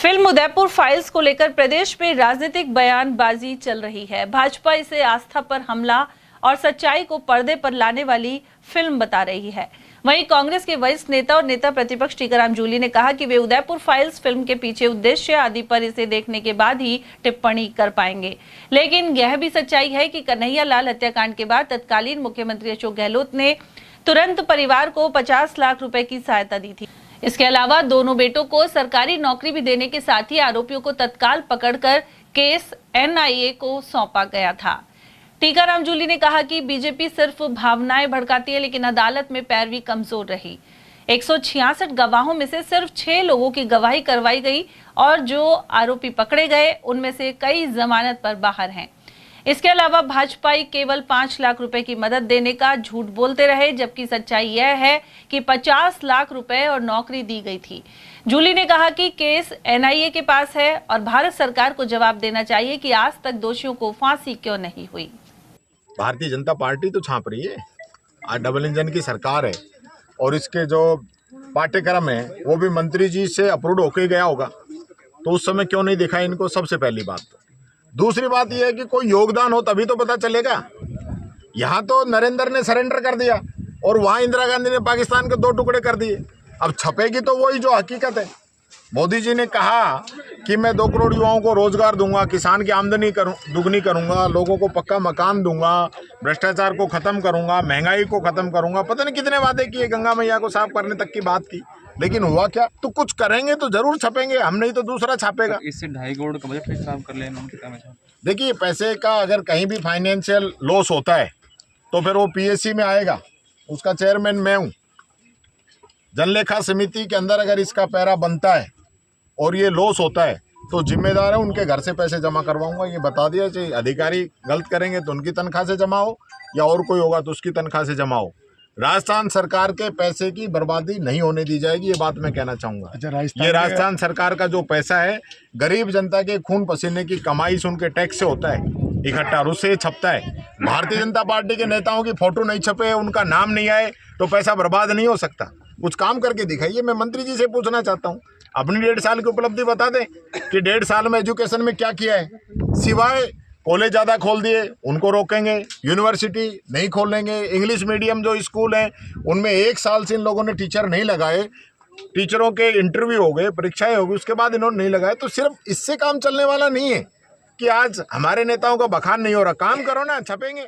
Film Udaipur files को लेकर प्रदेश में राजनीतिक बयानबाजी चल रही है। भाजपा इसे आस्था पर हमला और सच्चाई को पर्दे पर लाने वाली फिल्म बता रही है। वहीं कांग्रेस के वरिष्ठ नेता और नेता प्रतिपक्ष टीकाराम जूली ने कहा कि वे उदयपुर फाइल्स फिल्म के पीछे उद्देश्य आदि पर इसे देखने के बाद ही टिप्पणी कर पाएंगे। लेकिन यह भी सच्चाई है कि कन्हैया लाल हत्याकांड के बाद तत्कालीन मुख्यमंत्री अशोक गहलोत ने तुरंत परिवार को 50 लाख रुपए की सहायता दी थी। इसके अलावा दोनों बेटों को सरकारी नौकरी भी देने के साथ ही आरोपियों को तत्काल पकड़कर केस एनआईए को सौंपा गया था। टीकाराम जूली ने कहा कि बीजेपी सिर्फ भावनाएं भड़काती है, लेकिन अदालत में पैरवी कमजोर रही। 166 गवाहों में से सिर्फ 6 लोगों की गवाही करवाई गई और जो आरोपी पकड़े गए उनमें से कई जमानत पर बाहर हैं। इसके अलावा भाजपाई केवल 5 लाख रुपए की मदद देने का झूठ बोलते रहे, जबकि सच्चाई यह है कि 50 लाख रुपए और नौकरी दी गई थी। जूली ने कहा कि केस एनआईए के पास है और भारत सरकार को जवाब देना चाहिए कि आज तक दोषियों को फांसी क्यों नहीं हुई। भारतीय जनता पार्टी तो छाप रही है, आज डबल इंजन की सरकार है और इसके जो पाठ्यक्रम है वो भी मंत्री जी से अप्रूव होके गया होगा, तो उस समय क्यों नहीं दिखा इनको, सबसे पहली बात। दूसरी बात यह है कि कोई योगदान हो तभी तो पता चलेगा। यहाँ तो नरेंद्र ने सरेंडर कर दिया और वहाँ इंदिरा गांधी ने पाकिस्तान के 2 टुकड़े कर दिए। अब छपेगी तो वही जो हकीकत है। मोदी जी ने कहा कि मैं 2 करोड़ युवाओं को रोजगार दूंगा, किसान की आमदनी दुगनी करूंगा, लोगों को पक्का मकान दूंगा, भ्रष्टाचार को खत्म करूंगा, महंगाई को खत्म करूंगा, पता नहीं कितने वादे किए, गंगा मैया को साफ करने तक की बात की, लेकिन हुआ क्या? तो कुछ करेंगे तो जरूर छपेंगे, हम नहीं तो दूसरा छापेगा। इससे 2.5 करोड़ का बजट खराब कर लेना। देखिए, पैसे का अगर कहीं भी फाइनेंशियल लॉस होता है तो फिर वो पीएससी में आएगा, उसका चेयरमैन मैं हूँ। जनलेखा समिति के अंदर अगर इसका पैरा बनता है और ये लॉस होता है तो जिम्मेदार है, उनके घर से पैसे जमा करवाऊंगा, ये बता दिया चाहिए। अधिकारी गलत करेंगे तो उनकी तनख्वाह से जमा हो या और कोई होगा तो उसकी तनख्वाह से जमा हो। राजस्थान सरकार के पैसे की बर्बादी नहीं होने दी जाएगी, ये बात मैं कहना चाहूँगा। ये राजस्थान सरकार का जो पैसा है गरीब जनता के खून पसीने की कमाई से, उनके टैक्स से होता है इकट्ठा, उससे छपता है। भारतीय जनता पार्टी के नेताओं की फोटो नहीं छपे, उनका नाम नहीं आए तो पैसा बर्बाद नहीं हो सकता। कुछ काम करके दिखाइए। मैं मंत्री जी से पूछना चाहता हूँ, अपनी 1.5 साल की उपलब्धि बता दें कि 1.5 साल में एजुकेशन में क्या किया है। सिवाय कॉलेज ज़्यादा खोल दिए, उनको रोकेंगे, यूनिवर्सिटी नहीं खोलेंगे, इंग्लिश मीडियम जो स्कूल हैं उनमें 1 साल से इन लोगों ने टीचर नहीं लगाए, टीचरों के इंटरव्यू हो गए, परीक्षाएं हो गई, उसके बाद इन्होंने नहीं लगाए। तो सिर्फ इससे काम चलने वाला नहीं है कि आज हमारे नेताओं का बखान नहीं हो रहा। काम करो ना, छपेंगे।